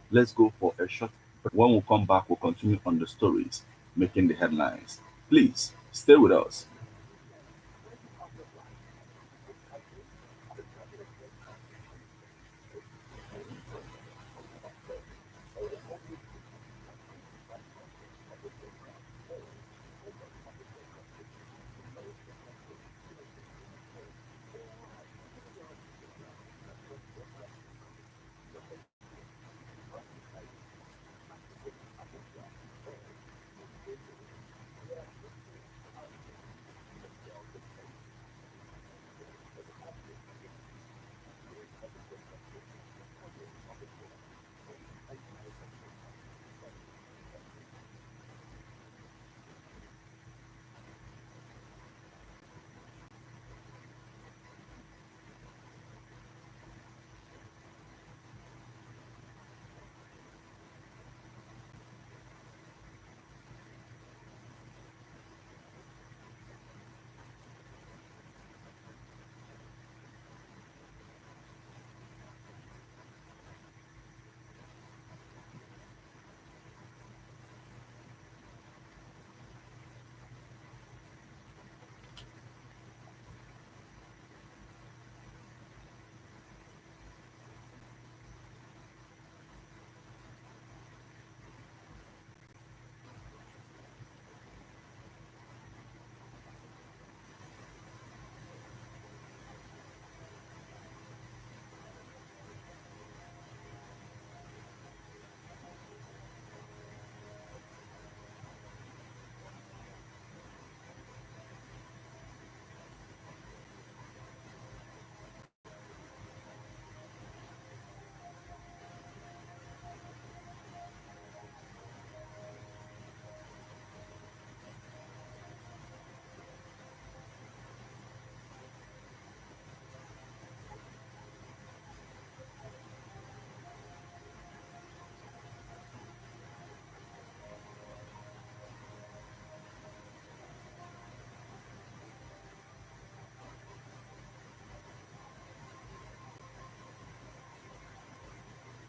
Let's go for a short break. When we come back, we'll continue on the stories making the headlines. Please stay with us.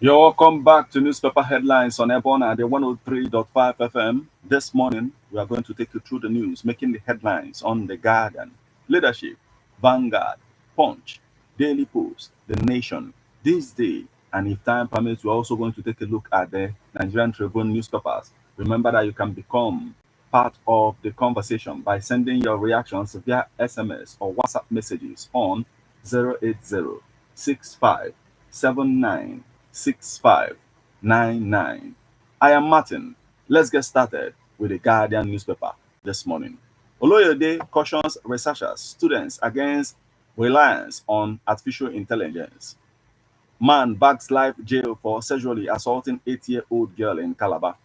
You're welcome back to Newspaper Headlines on EBEONADI 103.5FM. This morning, we are going to take you through the news, making the headlines on The Guardian, Leadership, Vanguard, Punch, Daily Post, The Nation, This Day, and if time permits, we're also going to take a look at the Nigerian Tribune newspapers. Remember that you can become part of the conversation by sending your reactions via SMS or WhatsApp messages on 080 6599. I am Martin. Let's get started with the Guardian newspaper this morning. Oloyede cautions researchers, students against reliance on artificial intelligence. Man bags life jail for sexually assaulting 8-year-old girl in Calabar.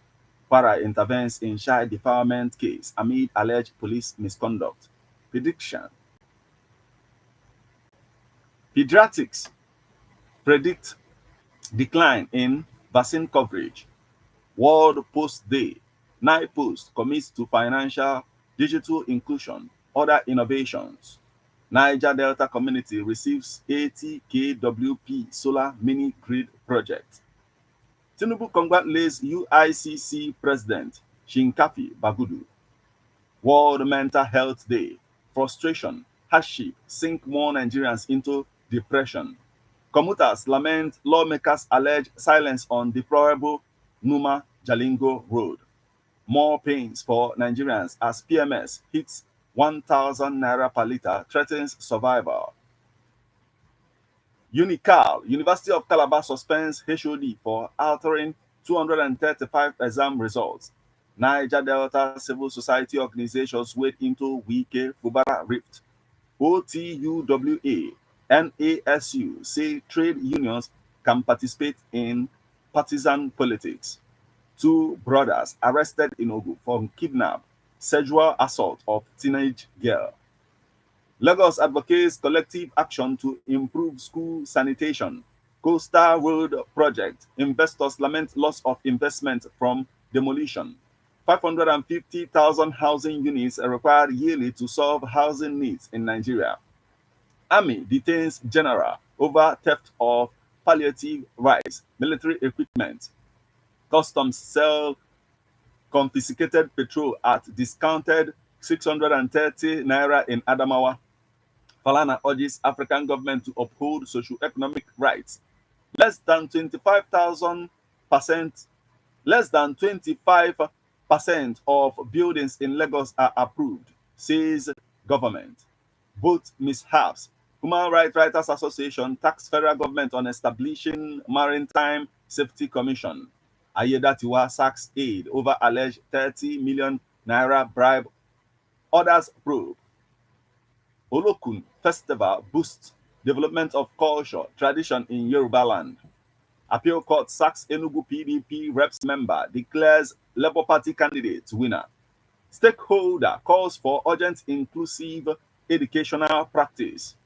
Para intervenes in child defilement case amid alleged police misconduct. Prediction. Pediatrics predict decline in vaccine coverage. World Post Day. Nine Post commits to financial digital inclusion, other innovations. Niger Delta community receives 80 kWp solar mini grid project. Tinubu congratulates UICC President Shinkafi Bagudu. World Mental Health Day. Frustration, hardship sink more Nigerians into depression. Commuters lament lawmakers' alleged silence on deplorable Numa Jalingo Road. More pains for Nigerians as PMS hits 1,000 naira per litre, threatens survival. Unical, University of Calabar suspends HOD for altering 235 exam results. Niger Delta civil society organizations wade into Wike Fubara rift. OTUWA, NASU say trade unions can participate in partisan politics. Two brothers arrested in Ogun for kidnap, sexual assault of teenage girl. Lagos advocates collective action to improve school sanitation. Coastal Road project. Investors lament loss of investment from demolition. 550,000 housing units are required yearly to solve housing needs in Nigeria. Army detains general over theft of palliative rights, military equipment. Customs sell confiscated petrol at discounted 630 naira in Adamawa. Falana urges African government to uphold socio-economic rights. Less than 25,000%, less than 25% of buildings in Lagos are approved, says government. Both mishaps. Human Rights Writers Association tax federal government on establishing Maritime Safety Commission. Ayedatiwa sacks aid over alleged 30 million naira bribe. Others probe. Olokun Festival boosts development of culture, tradition in Yoruba land. Appeal court sacks Enugu PDP reps member, declares Labour Party candidate winner. Stakeholder calls for urgent inclusive educational practice.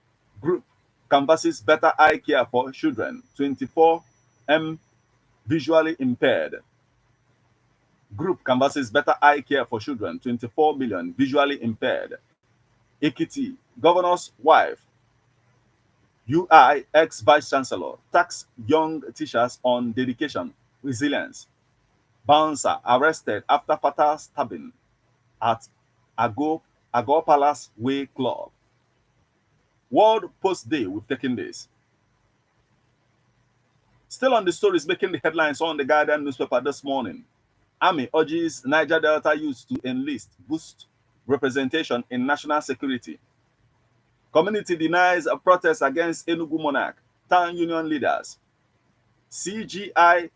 Group canvasses better eye care for children, 24M visually impaired. Group canvasses better eye care for children, 24 million visually impaired. Ekiti, governor's wife, UI ex-vice chancellor, tax young teachers on dedication, resilience. Bouncer arrested after fatal stabbing at Agor Palace Way Club. World Post Day, we've taken this. Still on the stories making the headlines on the Guardian newspaper this morning. Army urges Niger Delta youth to enlist, boost representation in national security. Community denies a protest against Enugu monarch. Town union leaders. CGIAR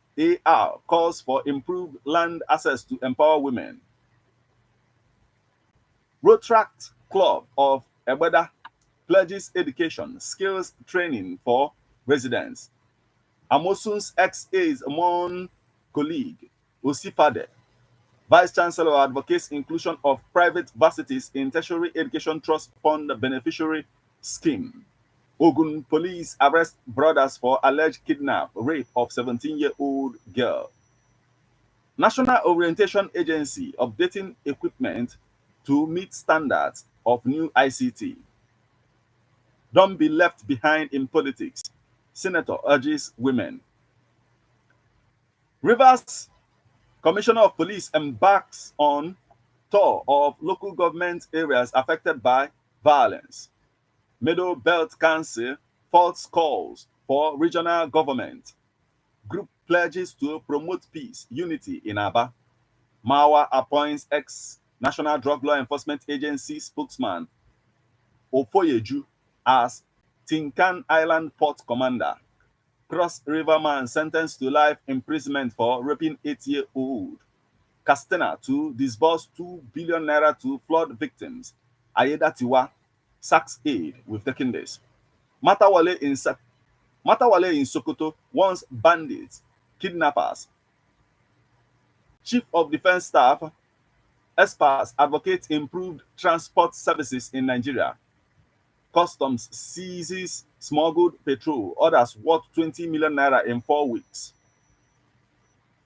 calls for improved land access to empower women. Rotract Club of Ebeda pledges education, skills training for residents. Amosun's ex-aide mourn colleague, Osifade. Vice Chancellor advocates inclusion of private varsities in Tertiary Education Trust Fund beneficiary scheme. Ogun police arrest brothers for alleged kidnap, rape of 17-year-old girl. National Orientation Agency updating equipment to meet standards of new ICT. Don't be left behind in politics. Senator urges women. Rivers Commissioner of Police embarks on tour of local government areas affected by violence. Middle Belt Council false calls for regional government. Group pledges to promote peace, unity in Aba. Mawa appoints ex-National Drug Law Enforcement Agency spokesman Ofoyeju as Tinkan Island Port Commander. Cross River man sentenced to life imprisonment for raping 8-year-old. Castena to disburse 2 billion naira to flood victims. Ayedatiwa sacks aid. We've taken this. Matawale in Sokoto wants bandits, kidnappers. Chief of Defense Staff, experts advocate improved transport services in Nigeria. Customs seizes smuggled petrol, others worth 20 million naira in 4 weeks.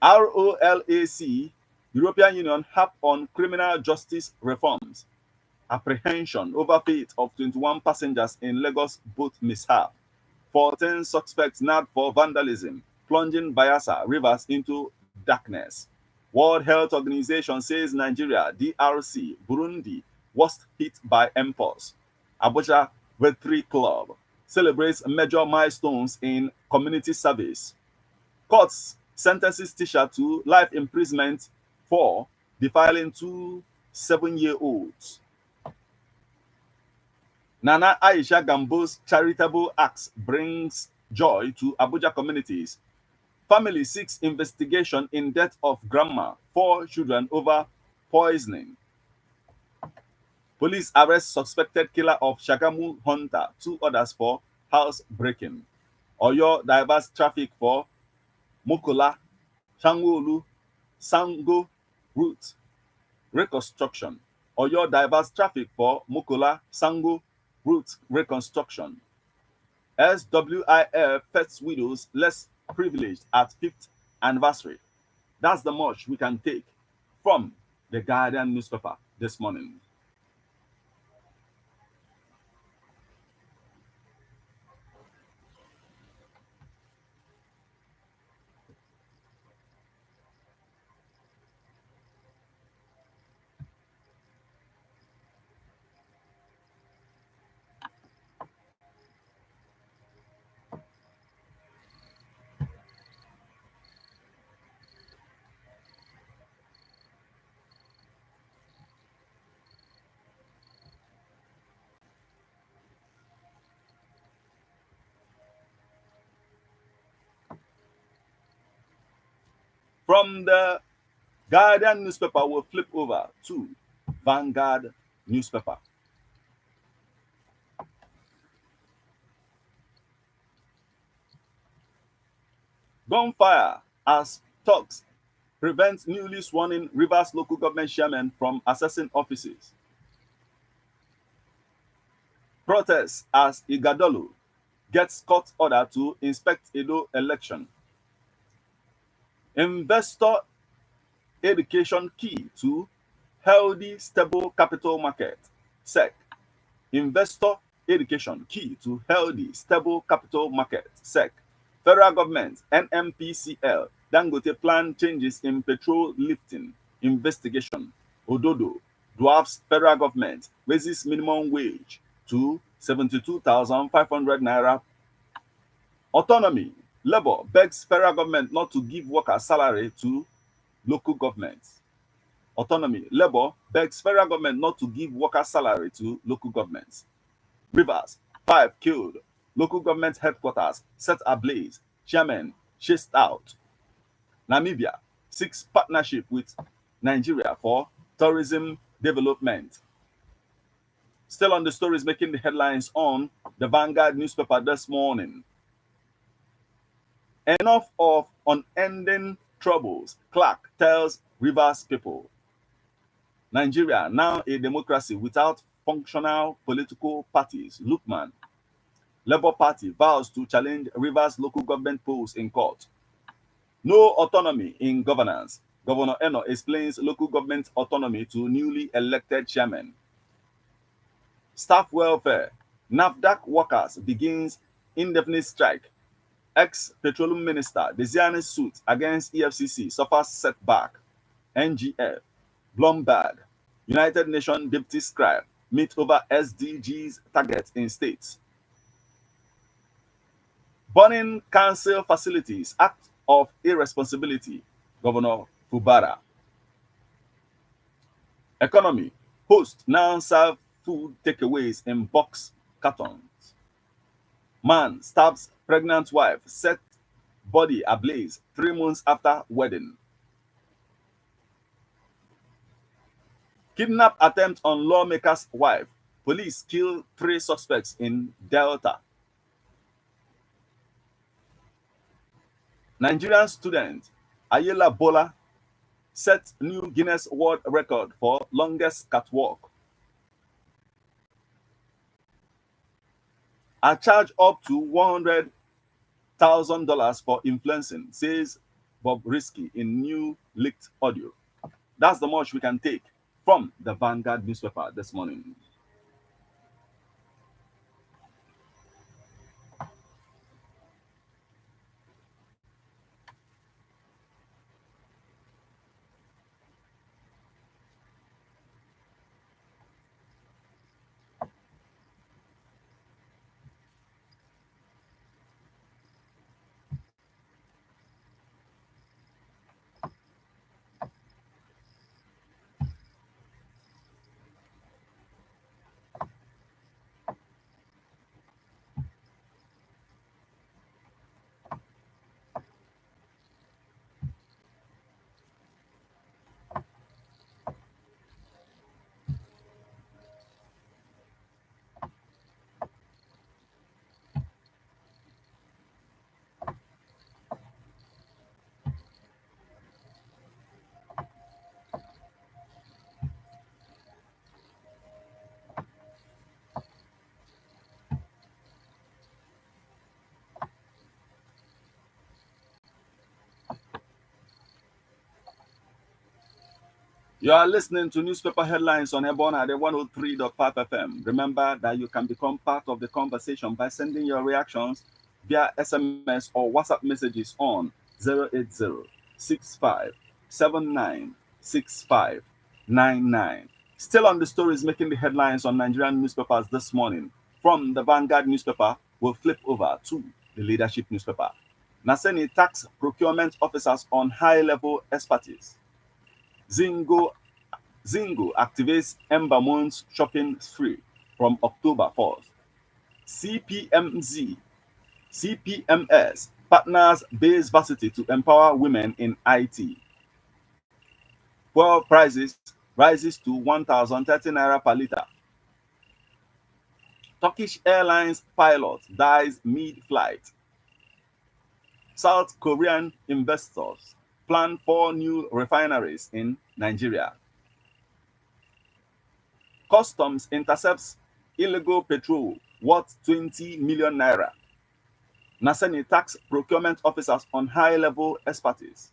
ROLAC, European Union, harp on criminal justice reforms. Apprehension over fate of 21 passengers in Lagos boat mishap. 14 suspects nabbed for vandalism, plunging Bayelsa rivers into darkness. World Health Organization says Nigeria, DRC, Burundi, worst hit by mpox. Abuja Veterinary Club celebrates major milestones in community service. Courts sentences teacher to life imprisonment for defiling 2 7-year-olds. Nana Aisha Gambo's charitable acts brings joy to Abuja communities. Family seeks investigation in death of grandma, 4 children over poisoning. Police arrest suspected killer of Shagamu hunter, 2 others for house breaking. Oyo diverse traffic for Mokola, Shangolu, Sango route reconstruction. Oyo diverse traffic for Mokola, Sango route reconstruction. SWIF Pets Widows less privileged at 5th anniversary. That's the much we can take from the Guardian newspaper this morning. From the Guardian newspaper, we'll flip over to Vanguard newspaper. Gunfire as talks prevents newly sworn-in Rivers local government chairman from accessing offices. Protests as Igadolu gets court order to inspect Edo election. Investor education key to healthy, stable capital market. SEC. Investor education key to healthy, stable capital market. SEC. Federal government, NMPCL, Dangote plan changes in petrol lifting investigation. Ododo dwarfs federal government, raises minimum wage to 72,500 naira. Autonomy, Labour begs federal government not to give workers salary to local governments. Autonomy, Labour begs federal government not to give workers salary to local governments. Rivers, 5 killed. Local government headquarters set ablaze. Chairman chased out. Namibia, 6 partnership with Nigeria for tourism development. Still on the stories making the headlines on the Vanguard newspaper this morning. Enough of unending troubles, Clark tells Rivers people. Nigeria, now a democracy without functional political parties. Lukman, Labour Party vows to challenge Rivers local government polls in court. No autonomy in governance. Governor Eno explains local government autonomy to newly elected chairman. Staff welfare. NAFDAC workers begins indefinite strike. Ex-Petroleum Minister Desiane's suit against EFCC suffers setback. NGF. Bloomberg. United Nations Deputy Scribe meet over SDGs targets in states. Burning council facilities, act of irresponsibility. Governor Fubara. Economy. Host now serve food takeaways in box cartons. Man stabs pregnant wife, set body ablaze 3 months after wedding. Kidnap attempt on lawmaker's wife. Police kill 3 suspects in Delta. Nigerian student Ayela Bola set new Guinness World Record for longest catwalk. I charge up to $100,000 for influencing, says Bob Risky in new leaked audio. That's the much we can take from the Vanguard newspaper this morning. You are listening to newspaper headlines on EBEONADI 103.5 FM. Remember that you can become part of the conversation by sending your reactions via SMS or WhatsApp messages on 080-6579-6599. Still on the stories making the headlines on Nigerian newspapers this morning. From the Vanguard newspaper, we'll flip over to the Leadership newspaper. Naseni tax procurement officers on high-level expertise. Zingo activates Ember Moon's shopping spree from October 4th. CPMS partners base varsity to empower women in IT. Fuel prices rises to 1,030 naira per litre. Turkish Airlines pilot dies mid-flight. South Korean investors plan 4 new refineries in Nigeria. Customs intercepts illegal petrol worth 20 million naira. Naseni tax procurement officers on high-level expertise.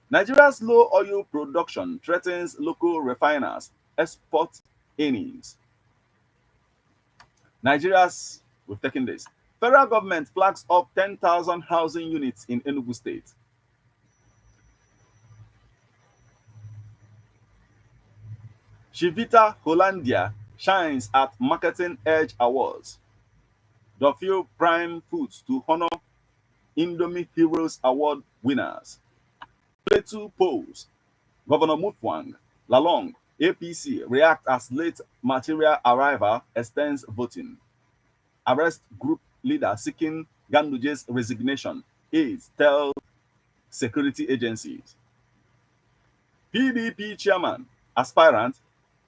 Nigeria's low oil production threatens local refiners' export earnings. We've taken this. Federal government flags up 10,000 housing units in Enugu State. Chivita Hollandia shines at Marketing Edge Awards. Dufil Prime Foods to honor Indomie Heroes Award winners. Plateau polls. Governor Mutfwang Lalong, APC, react as late material arrival extends voting. Arrest group leader seeking Ganduje's resignation. Aides tell security agencies. PDP chairman, aspirant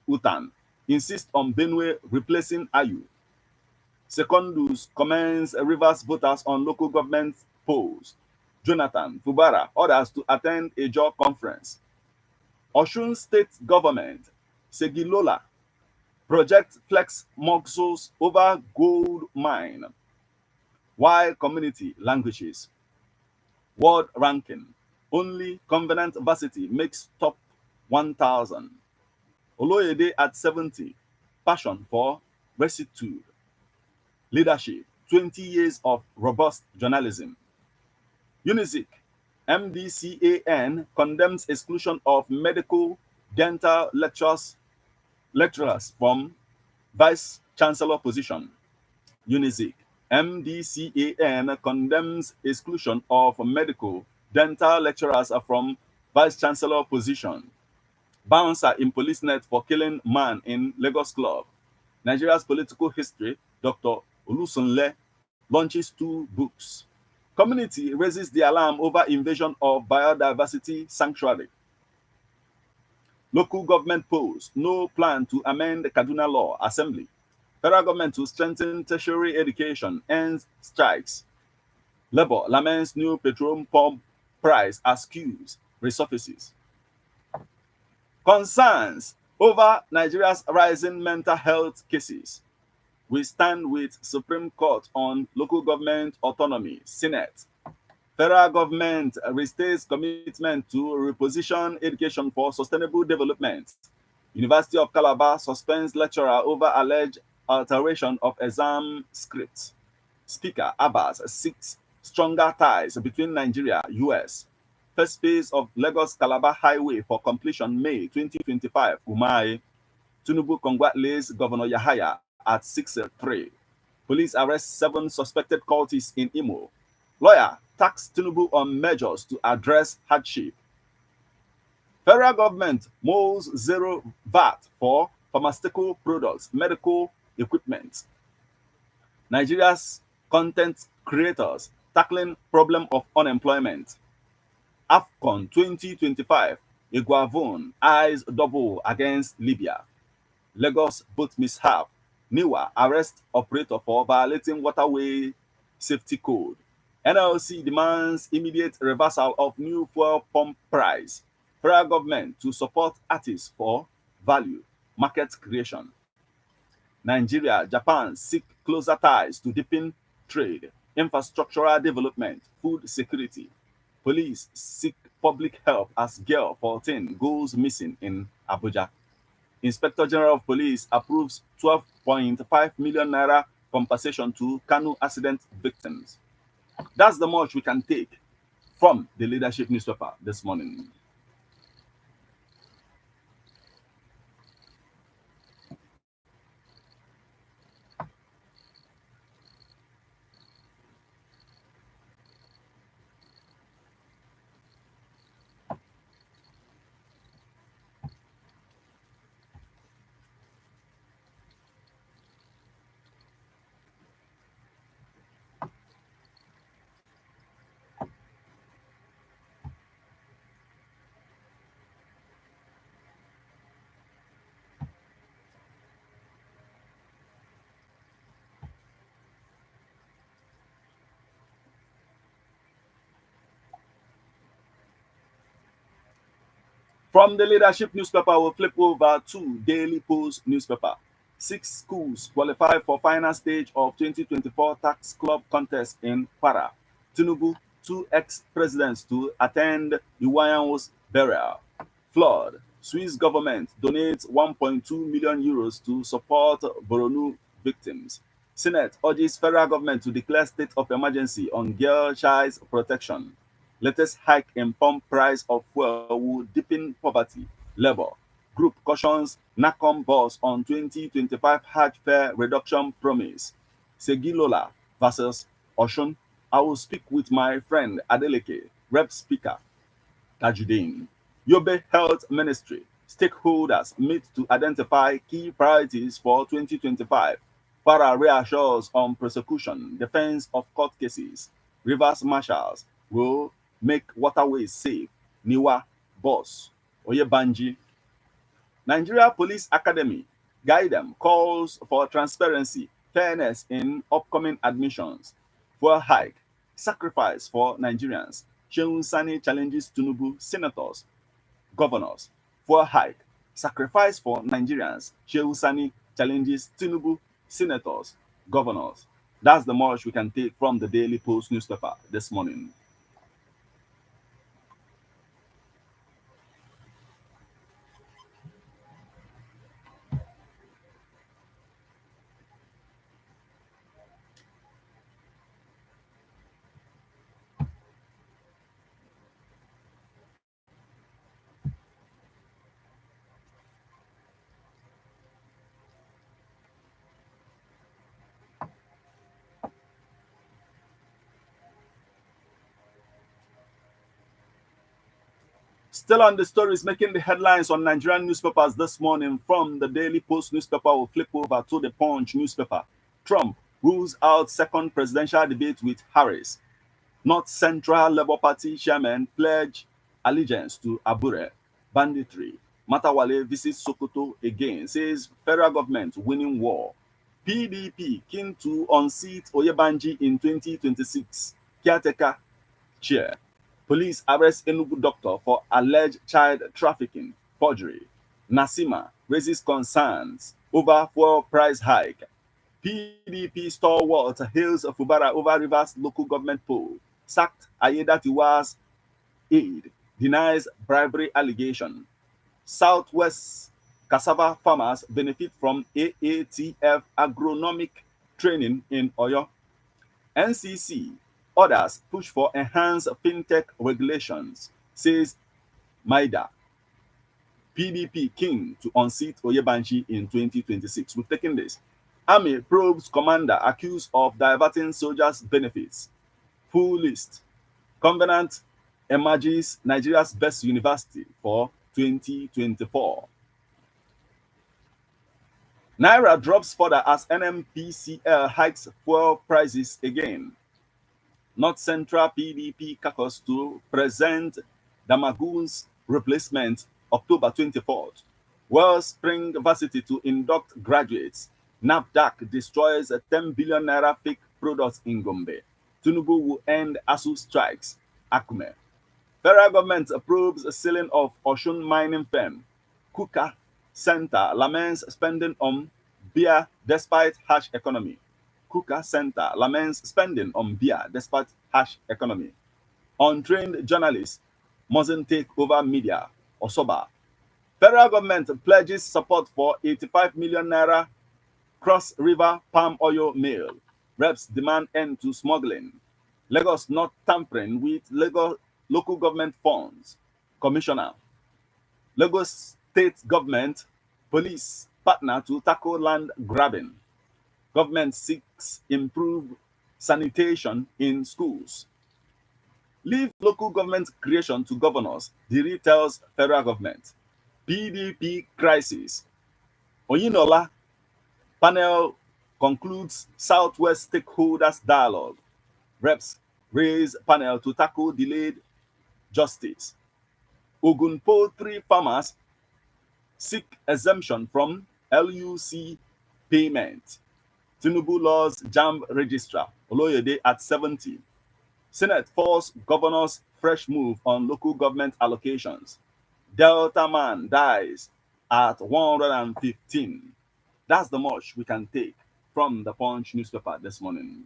Utan, insists on Benue replacing Ayu. Secondus commends Rivers voters on local government polls. Jonathan Fubara orders to attend a job conference. Osun State Government, Segilola, project flex muscles over gold mine. While community languages. World ranking. Only Covenant Varsity makes top 1,000. Oloyede at 70. Passion for rectitude. Leadership. 20 years of robust journalism. UNIZIC. MDCAN condemns exclusion of medical dental lecturers from vice chancellor position. UNIZIC. MDCAN condemns exclusion of medical dental lecturers from vice chancellor position. Bouncer in police net for killing man in Lagos club. Nigeria's political history, Dr. Olusunle launches 2 books. Community raises the alarm over invasion of biodiversity sanctuary. Local government polls no plan to amend Kaduna law assembly. Federal government to strengthen tertiary education ends strikes. Labour laments new petrol pump price as queues resurfaces. Concerns over Nigeria's rising mental health cases. We stand with Supreme Court on local government autonomy, Senate. Federal government restates commitment to reposition education for sustainable development. University of Calabar suspends lecturer over alleged alteration of exam scripts. Speaker Abbas seeks stronger ties between Nigeria and US. First phase of Lagos-Calabar Highway for completion May 2025. Umai. Tinubu congratulates Governor Yahaya at 6-3. Police arrest 7 suspected cultists in Imo. Lawyer tax Tinubu on measures to address hardship. Federal government molds zero VAT for pharmaceutical products, medical equipment. Nigeria's content creators tackling problem of unemployment. AFCON 2025, Iguavon eyes double against Libya. Lagos boat mishap. Niwa arrest operator for violating waterway safety code. NLC demands immediate reversal of new fuel pump price. Federal government to support artists for value, market creation. Nigeria, Japan seek closer ties to deepen trade, infrastructural development, food security. Police seek public help as girl 14 goes missing in Abuja. Inspector General of Police approves 12.5 million naira compensation to Kanu accident victims. That's the much we can take from the leadership newspaper this morning. From the leadership newspaper, we'll flip over to Daily Post newspaper. 6 schools qualify for final stage of 2024 tax club contest in Para. Tinubu, 2 ex-presidents to attend Iwayan's burial. Flood. Swiss government donates 1.2 million euros to support Boronu victims. Senate urges federal government to declare state of emergency on girl child protection. Latest hike in pump price of fuel will deepen poverty. Labour group cautions NACOM boss on 2025 Hajj fare reduction promise. Segilola versus Oshun. I will speak with my friend Adeleke, Rep Speaker Tajuddin. Yobe Health Ministry stakeholders meet to identify key priorities for 2025. Para reassures on prosecution, defense of court cases. Rivers marshals will make waterways safe. Niwa Boss Oyebanji. Nigeria Police Academy guide them calls for transparency, fairness in upcoming admissions. Fuel hike, sacrifice for Nigerians. Shehu Sani challenges Tinubu senators, governors. Fuel hike, sacrifice for Nigerians. Shehu Sani challenges Tinubu senators, governors. That's the much we can take from the Daily Post newspaper this morning. Still on the stories making the headlines on Nigerian newspapers this morning from the Daily Post newspaper, we'll flip over to the Punch newspaper. Trump rules out second presidential debate with Harris. North Central Labour Party chairman pledge allegiance to Abure. Banditry. Matawale visits Sokoto again, says federal government winning war. PDP keen to unseat Oyebanji in 2026. Caretaker chair. Police arrest Enugu doctor for alleged child trafficking, forgery. Nasima raises concerns over fuel price hike. PDP stalwart hails Fubara over Rivers local government poll. Sacked Ayedatiwa's aide. Denies bribery allegation. Southwest cassava farmers benefit from AATF agronomic training in Oyo. NCC orders push for enhanced fintech regulations, says Maida. PDP keen to unseat Oyebanji in 2026. We've taken this. Army probes commander accused of diverting soldiers' benefits. Full list. Covenant emerges Nigeria's best university for 2024. Naira drops further as NMPCL hikes fuel prices again. North Central PDP caucus to present Damagun's replacement October 24th. Wellspring Varsity to induct graduates. NAFDAC destroys a 10 billion naira fake products in Gombe. Tinubu will end ASU strikes. Akume. Federal government approves a selling of Oshun mining firm. Kuka Center laments spending on beer despite harsh economy. Kuka Center laments spending on beer despite harsh economy. Untrained journalists mustn't take over media. Osoba. Federal government pledges support for 85 million naira Cross River palm oil mill. Reps demand end to smuggling. Lagos not tampering with local government funds. Commissioner. Lagos state government police partner to tackle land grabbing. Government seeks improved sanitation in schools. Leave local government creation to governors, Diri tells federal government. PDP crisis. Oyinola panel concludes Southwest stakeholders dialogue. Reps raise panel to tackle delayed justice. Ogun poultry farmers seek exemption from LUC payment. Tinubu laws jam registrar Oloyede at 70. Senate force governors fresh move on local government allocations. Delta man dies at 115. That's the much we can take from the Punch newspaper this morning.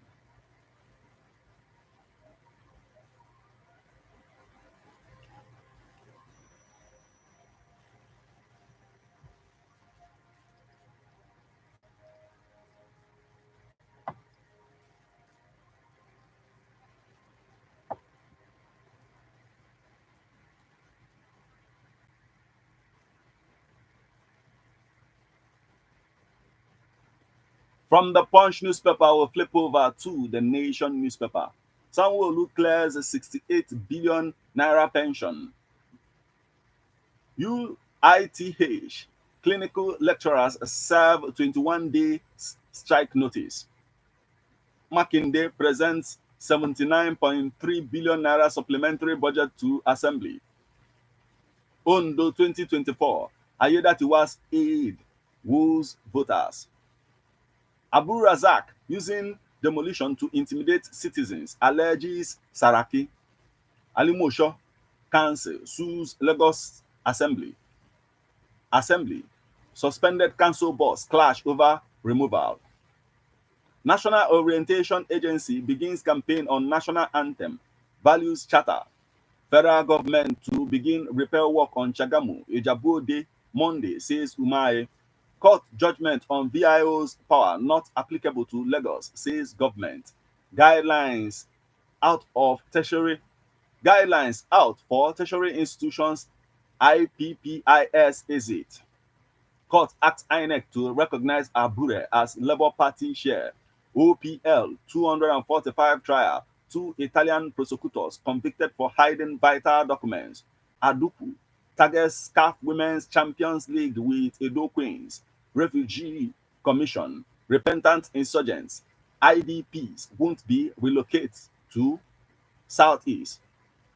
From the Punch newspaper, we'll flip over to the Nation newspaper. Sanwo-Olu clears a 68 billion naira pension. UITH clinical lecturers serve 21-day strike notice. Makinde presents 79.3 billion naira supplementary budget to Assembly. Ondo 2024, Ayedatiwa's aid woos voters. Abu Razak using demolition to intimidate citizens, alleges Saraki. Ali Mosho Council sues Lagos Assembly. Suspended council boss clash over removal. National Orientation Agency begins campaign on national anthem, values charter. Federal government to begin repair work on Chagamu, Ijabu Monday, says Umaye. Court judgment on VIO's power not applicable to Lagos, says government. Guidelines out for tertiary institutions. IPPIS is it. Court asks INEC to recognize Abure as Labour Party chair. OPL 245 trial. 2 Italian prosecutors convicted for hiding vital documents. Adupu targets CAF Women's Champions League with Edo Queens. Refugee Commission, repentant insurgents. IDPs won't be relocated to Southeast.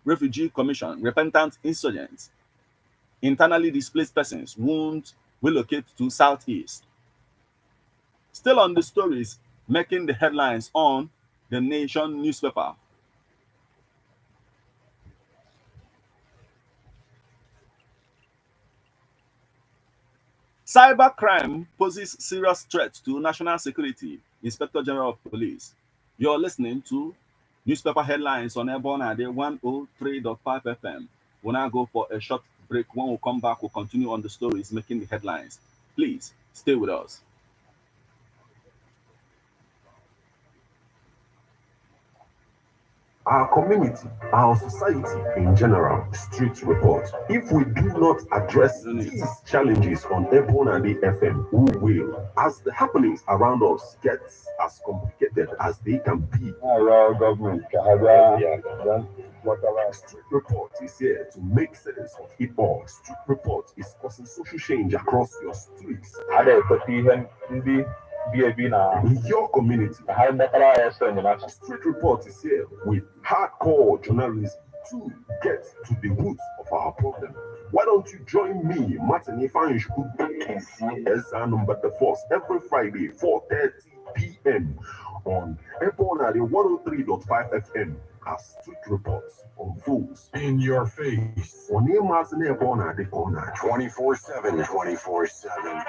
Refugee Commission, repentant insurgents. Internally displaced persons won't relocate to Southeast. Still on the stories making the headlines on the Nation newspaper. Cybercrime poses serious threat to national security, Inspector General of Police. You're listening to newspaper headlines on EBEONADI 103.5 FM. We'll now go for a short break. When we come back, we'll continue on the stories making the headlines. Please stay with us. Our community, our society in general, street report. If we do not address these challenges on EBEONADI FM, who will? As the happenings around us get as complicated as they can be. Street report is here to make sense of it all. Street report is causing social change across your streets. In your community, Street Report is here with hardcore journalism to get to the roots of our problem. Why don't you join me, Martin Ifanishku, as number the force every Friday, 4:30 p.m. on EBEONADI 103.5 FM as Street Reports unfolds in your face. On EBEONADI corner 24/7, 24/7.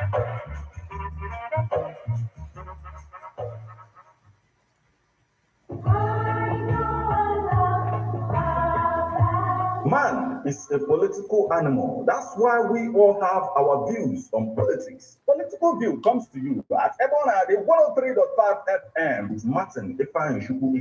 Man is a political animal. That's why we all have our views on politics. Political View comes to you at EBEONADI 103.5 FM with Martin Ifanishku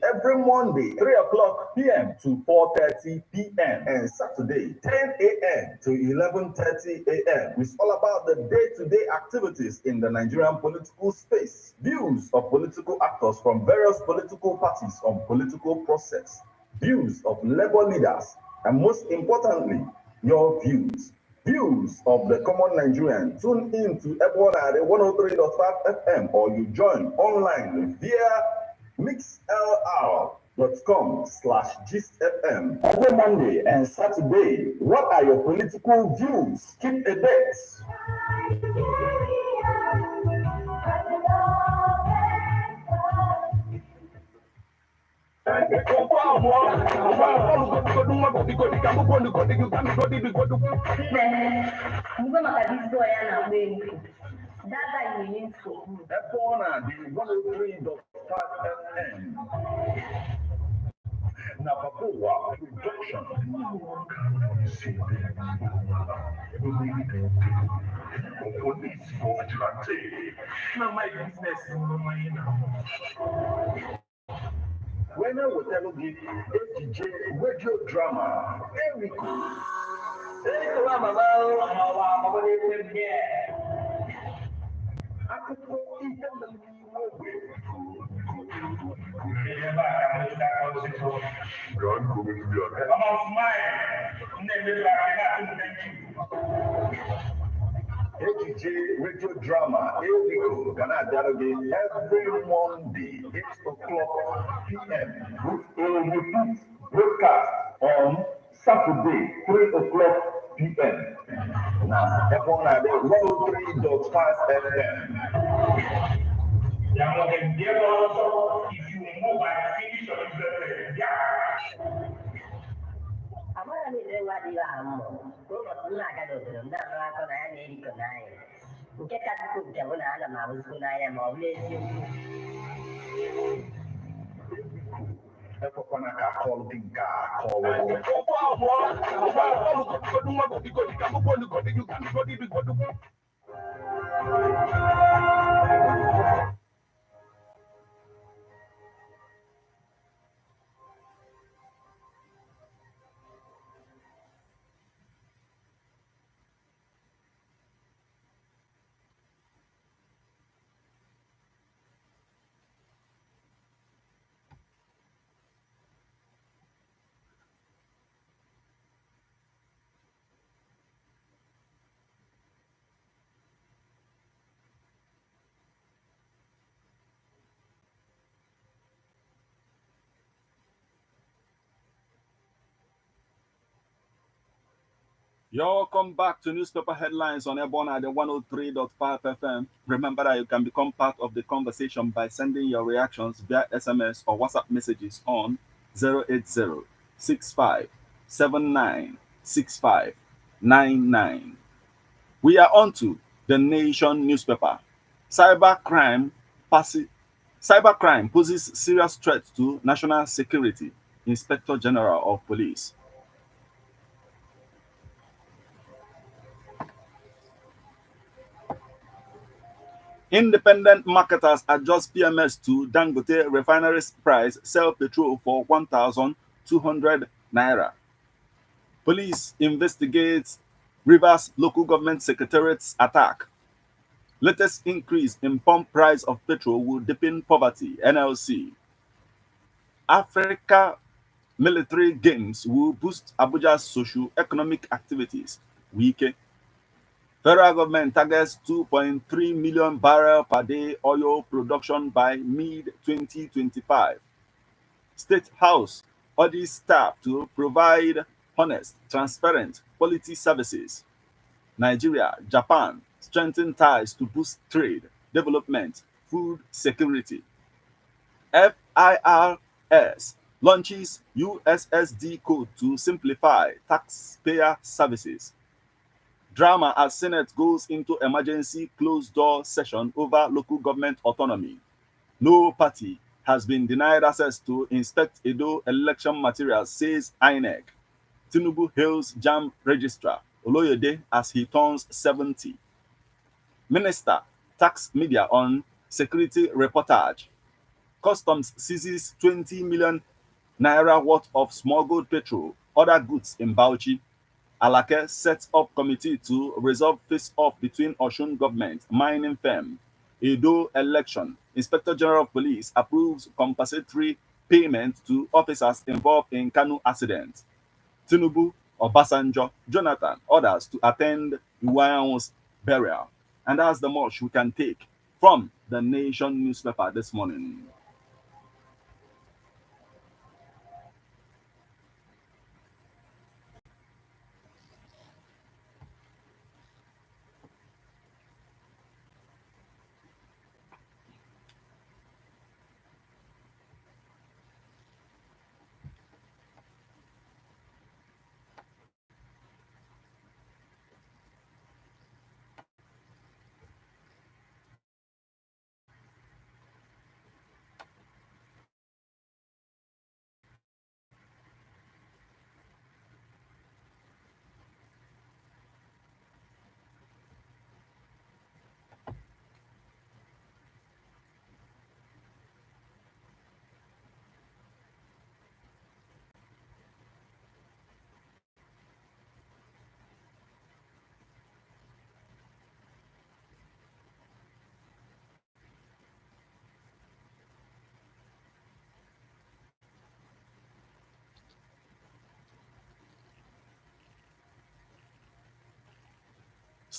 every Monday, 3 o'clock p.m. to 4:30 p.m. and Saturday, 10 a.m. to 11:30 a.m. It's all about the day-to-day activities in the Nigerian political space. Views of political actors from various political parties on political process. Views of labor leaders, and most importantly, your views. Views of the common Nigerian. Tune in to EBEONADI 103.5 FM or you join online via mixlr.com/gistfm. Every Monday and Saturday, what are your political views? Keep a date. Mgbe maka disco ya na-agba egwu. Data yi nsogbu. EBEONADI 103.5 FM. Napapoa Production. Police for vigilante. Now my business. When I will tell you AJ radio drama, Erico. Erico wa mama na-ekwe Akụkọ ihe mere n'iwe ogbe. Ejije radio drama Erico ga na-abịara gị every Monday 8 o'clock p.m. with a repeat broadcast on Saturday 3 o'clock p.m. na EBEONADI 103.5 FM. If you move and finish your business, Amara m ire nwa dị ahụ ụbọchị m na-aga n'obodo m na-arụ akọ na ya na-erikọ n'anya nke ka dịkwa nke mụ na ana m ahụzikwu n'anya ma ọ bụrụ eziokwu. Ekwekwana ka akọlụ gị nke a akọlụ. You're welcome back to Newspaper Headlines on EBEONADI 103.5 FM. Remember that you can become part of the conversation by sending your reactions via SMS or WhatsApp messages on 08065796599. We are on to the Nation newspaper. Cybercrime poses serious threat to national security, Inspector General of Police. Independent marketers adjust PMS to Dangote refinery's price, sell petrol for 1,200 naira. Police investigates Rivers local government secretariat's attack. Latest increase in pump price of petrol will deepen poverty, NLC. Africa military games will boost Abuja's socio-economic activities, Wike. Federal government targets 2.3 million barrel per day oil production by mid-2025. State House orders staff to provide honest, transparent, quality services. Nigeria, Japan strengthen ties to boost trade, development, food security. FIRS launches USSD code to simplify taxpayer services. Drama as Senate goes into emergency closed-door session over local government autonomy. No party has been denied access to inspect Edo election materials, says INEC. Tinubu hails JAMB registrar Oloyede as he turns 70. Minister tax media on security reportage. Customs seizes 20 million naira worth of smuggled petrol, other goods in Bauchi. Alake sets up committee to resolve face-off between Osun government, mining firm. Edo election. Inspector General of Police approves compensatory payment to officers involved in Kanu accident. Tinubu, Obasanjo, Jonathan orders to attend Iwayan's burial. And that's the much we can take from the Nation newspaper this morning.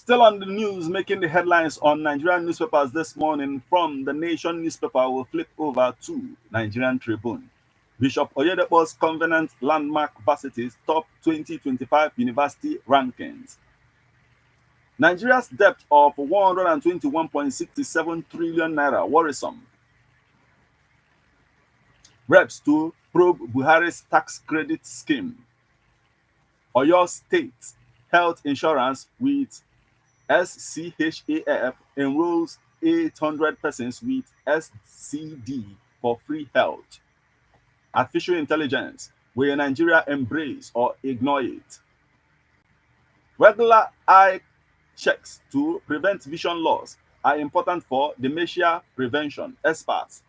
Still on the news, making the headlines on Nigerian newspapers this morning, from the Nation newspaper, we'll flip over to Nigerian Tribune. Bishop Oyedepo's Covenant Landmark Varsities top 2025 university rankings. Nigeria's debt of 121.67 trillion naira worrisome. Reps to probe Buhari's tax credit scheme. Oyo State Health Insurance with SCHAF enrolls 800 persons with SCD for free health. Artificial intelligence, will Nigeria embrace or ignore it? Regular eye checks to prevent vision loss are important for dementia prevention. Experts.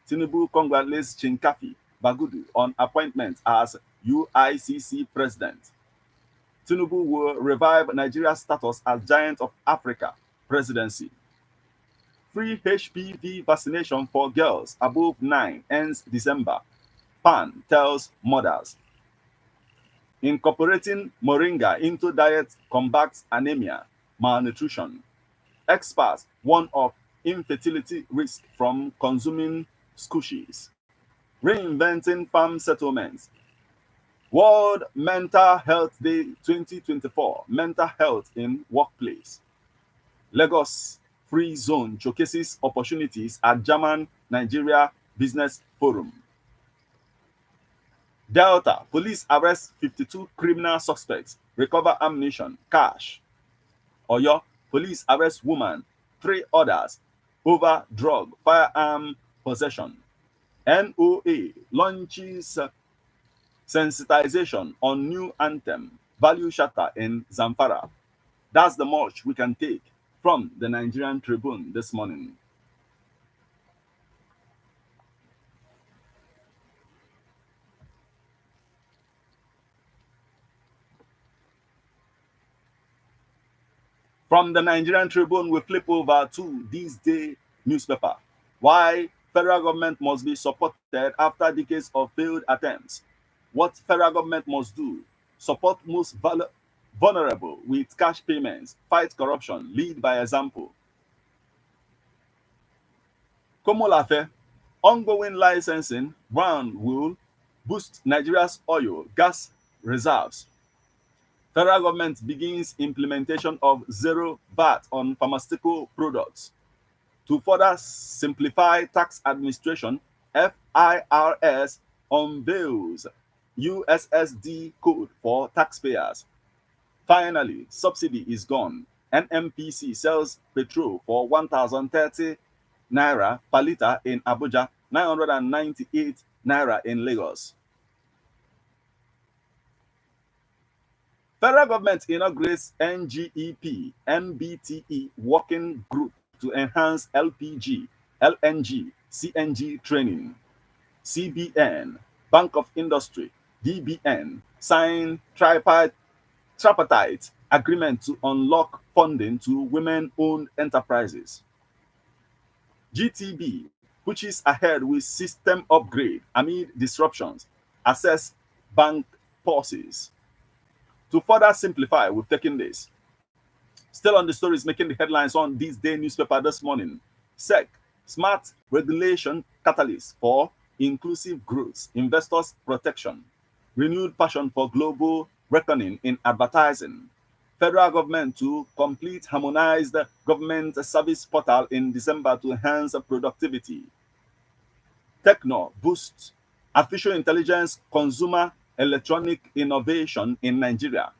Tinubu congratulates Chinkafi Bagudu on appointment as UICC president. Tinubu will revive Nigeria's status as giant of Africa presidency. Free HPV vaccination for girls above 9 ends December. PAN tells mothers. Incorporating moringa into diet combats anemia, malnutrition. Experts warn of infertility risk from consuming squishies. Reinventing farm settlements. World Mental Health Day 2024, mental health in workplace. Lagos Free Zone showcases opportunities at German-Nigeria Business Forum. Delta, police arrest 52 criminal suspects, recover ammunition, cash. Oyo, police arrest woman, 3 others over drug, firearm possession. NOA launches sensitization on new anthem, value shatter in Zamfara. That's the much we can take from the Nigerian Tribune this morning. From the Nigerian Tribune, we flip over to this day newspaper. Why federal government must be supported after decades of failed attempts. What federal government must do: support most vulnerable with cash payments, fight corruption, lead by example. Komolafe, ongoing licensing round will boost Nigeria's oil, gas reserves. Federal government begins implementation of zero VAT on pharmaceutical products. To further simplify tax administration, FIRS unveils USSD code for taxpayers. Finally, subsidy is gone. NMPC sells petrol for 1,030 naira per litre in Abuja, 998 naira in Lagos. Federal government inaugurates NGEP MBTE working group to enhance LPG, LNG, CNG training. CBN, Bank of Industry, DBN sign tripartite agreement to unlock funding to women-owned enterprises. GTB pushes ahead with system upgrade amid disruptions. Assess bank pauses. To further simplify, we've taken this. Still on the stories making the headlines on this day newspaper this morning. SEC, smart regulation catalyst for inclusive growth, investors protection, renewed passion for global reckoning in advertising. Federal government to complete harmonized government service portal in December to enhance productivity. Techno boosts artificial intelligence consumer electronic innovation in Nigeria.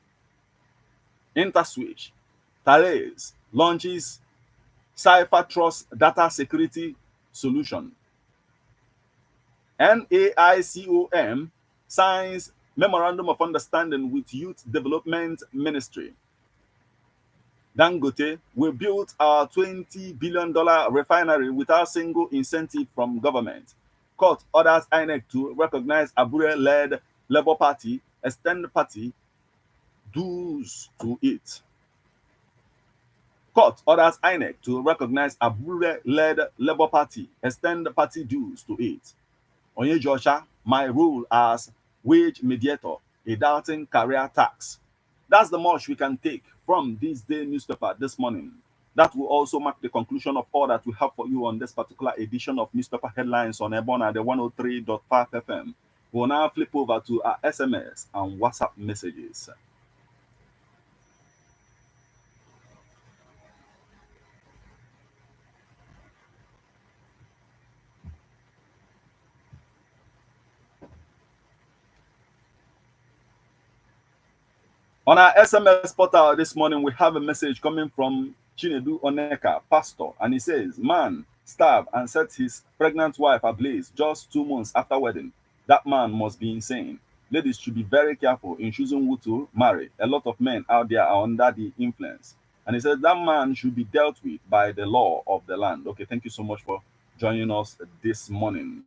Interswitch, Thales launches Cypher Trust data security solution. NAICOM signs memorandum of understanding with Youth Development Ministry. Dangote, we built our $20 billion refinery without single incentive from government. Court orders INEC to recognize Abure-led Labour Party, extend party dues to it. Court orders INEC to recognize Abure-led Labour Party, extend party dues to it. Onyejosha, my role as wage mediator, a doubting career tax. That's the much we can take from this day newspaper this morning. That will also mark the conclusion of all that we have for you on this particular edition of Newspaper Headlines on Ebona, the 103.5 FM. We'll now flip over to our SMS and WhatsApp messages. On our SMS portal this morning, we have a message coming from Chinedu Oneka, pastor, and he says, "Man stabbed and set his pregnant wife ablaze just 2 months after wedding. That man must be insane. Ladies should be very careful in choosing who to marry. A lot of men out there are under the influence." And he says that man should be dealt with by the law of the land. Okay, thank you so much for joining us this morning.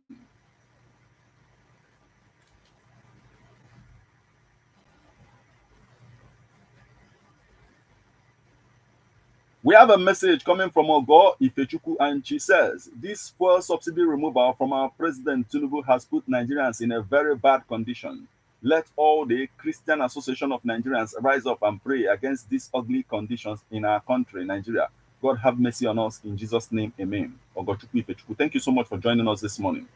We have a message coming from Ogo Ifechuku, and she says, "This fuel subsidy removal from our president Tinubu has put Nigerians in a very bad condition. Let all the Christian Association of Nigerians rise up and pray against these ugly conditions in our country, Nigeria. God have mercy on us in Jesus' name, amen." Ogochukwu Ifechuku, thank you so much for joining us this morning.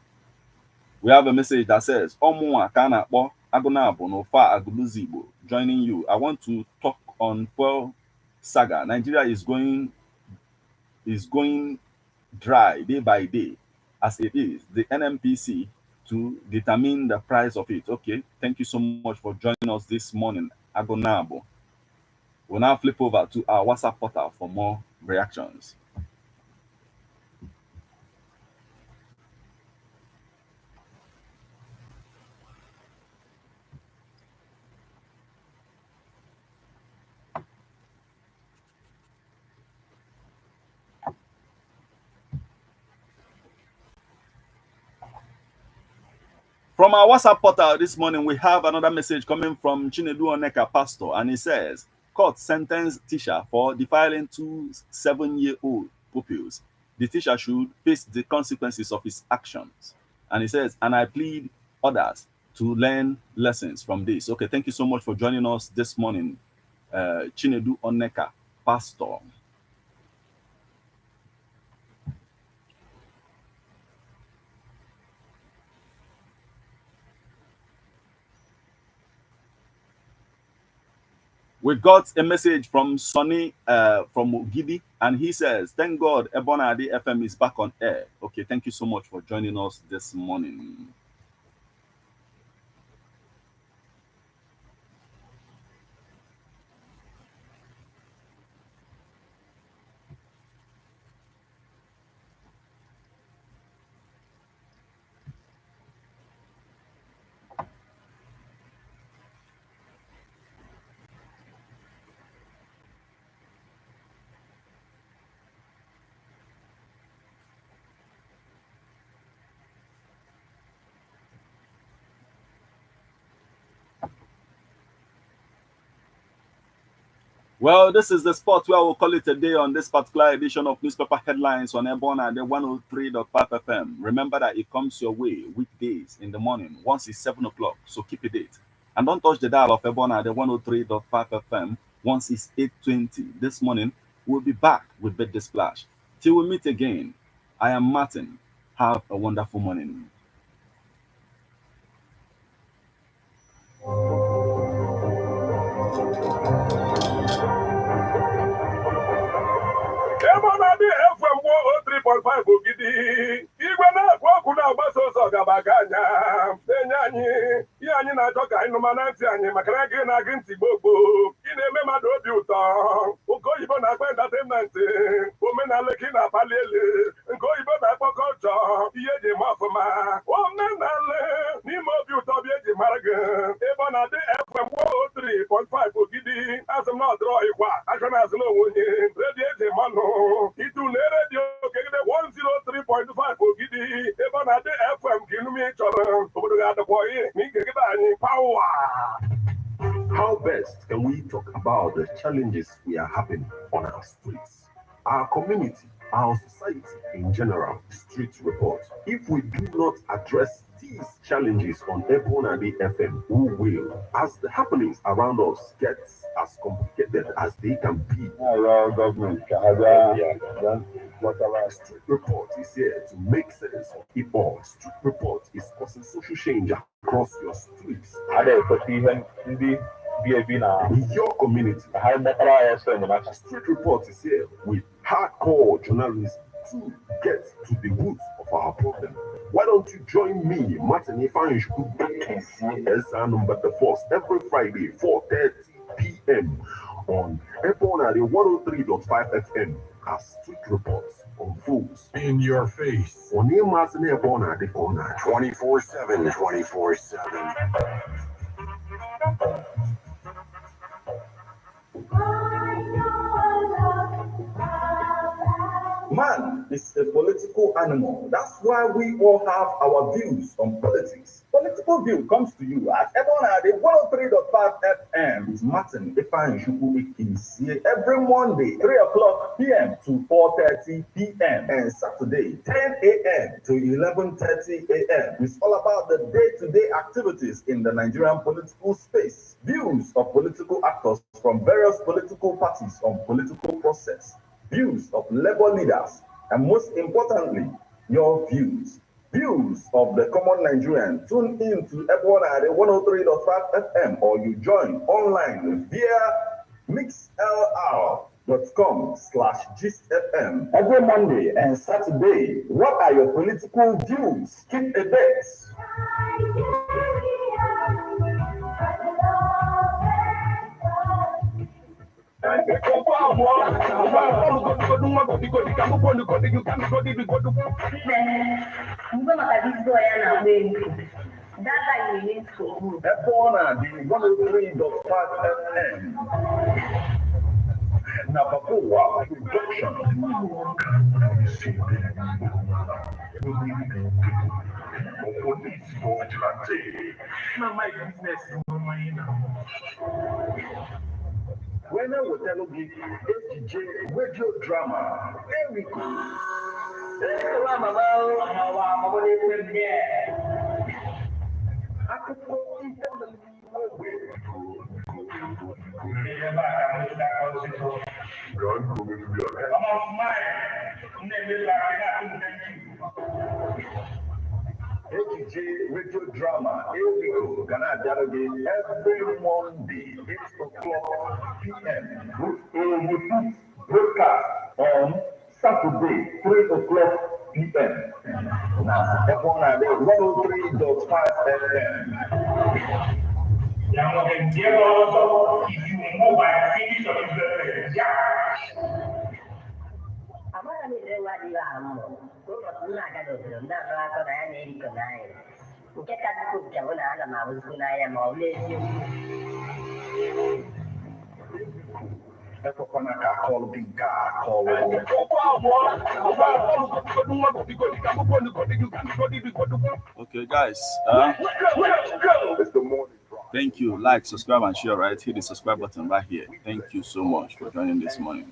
We have a message that says, "Omunwa kana akpo agunabo no fa aguluzibo." Joining you, I want to talk on fuel saga. Nigeria is going dry day by day as it is. The NMPC to determine the price of it. Okay, thank you so much for joining us this morning, Agonabo. We'll now flip over to our WhatsApp portal for more reactions. From our WhatsApp portal this morning, we have another message coming from Chinedu Oneka, pastor, and he says, "Court sentenced teacher for defiling 2 7-year-old pupils. The teacher should face the consequences of his actions." And he says, "And I plead others to learn lessons from this." Okay, thank you so much for joining us this morning, Chinedu Oneka, pastor. We got a message from Sonny from OGIDI, and he says, "Thank God EBEONADI FM is back on air." Okay, thank you so much for joining us this morning. Well, this is the spot where we'll call it a day on this particular edition of Newspaper Headlines on EBEONADI 103.5 FM. Remember that it comes your way weekdays in the morning once it's 7 o'clock, so keep a date. And don't touch the dial of EBEONADI 103.5 FM once it's 8:20. This morning, we'll be back with Birthday Splash. Till we meet again, I am Martin. Have a wonderful morning. EBEONADI FM 103.5 Ogidi. Igwe na-akpọ ọkụ na-agbasa ụzọ gabaga anya na-enye anyị ihe anyị na-achọ ka anyị nụma na ntị anyị maka na gị na-agị ntị gbogbo ị na-eme mmadụ obi ụtọ. Nke oyibo na-akpọ entertainment, omenala ka ị na-akpali elu, nke oyibo na-akpọ kọlchọ, ihe eji eme ọfụma. Omenala n'ime obi ụtọ bụ eji mara gị. EBEONADI FM 103.5 Ogidi. Asị m na ọ dịrọ ịkwa aka na-azụ n'onwe onye redio eji manụ itu na redio kegide 103.5 Ogidi. EBEONADI FM ka inumi chọrọ obodo ga-adịkwa ihe na ikegide anyị pawa. How best can we talk about the challenges we are having on our streets, our community, our society in general? Street report. If we do not address these challenges on EBEONADI FM, who will, as the happenings around us get as complicated as they can be. Our government, Whatever Street Report is here to make sense of it all. Street Report is causing social change across your streets. In your community, Street Report is here with hardcore journalism to get to the roots of our problem. Why don't you join me, Martin Ifanju, as our number the first every Friday, 4:30 p.m. on EBEONADI 103.5FM as Street Reports unfolds in your face. On your Martin EBEONADI corner 24/7, 24/7. Man is a political animal. That's why we all have our views on politics. Political View comes to you at EBEONADI 103.5 FM with Martin Ifanju every Monday, 3 o'clock p.m. to 4:30 p.m. and Saturday, 10 a.m. to 11:30 a.m. It's all about the day-to-day activities in the Nigerian political space. Views of political actors from various political parties on political process. Views of labor leaders, and most importantly, your views. Views of the common Nigerian. Tune in to EBEONADI 103.5 FM or you join online via mixlr.com/gistfm every Monday and Saturday. What are your political views? Keep a date. EBEONADI 103.5 FM. Nabakoa Production. When I was telling you, AJ radio drama, there we go. AJ radio drama, here we go. Gonna dialogue every Monday, 8 o'clock p.m. Broadcast on Saturday, 3 o'clock p.m. Now, EBEONADI 103.5 FM. If you move by finish of the Amara mi rewa di amo. Kuma kuna kada obodo ndị anọ akọ na ya na-erikọ n'anya. Nke ka dịkwa nke mụ na ana m ahụzikwu n'anya ma ọ bụ n'eziokwu. Okay, guys. Thank you. Like, subscribe, and share. Right, hit the subscribe button right here. Thank you so much for joining this morning.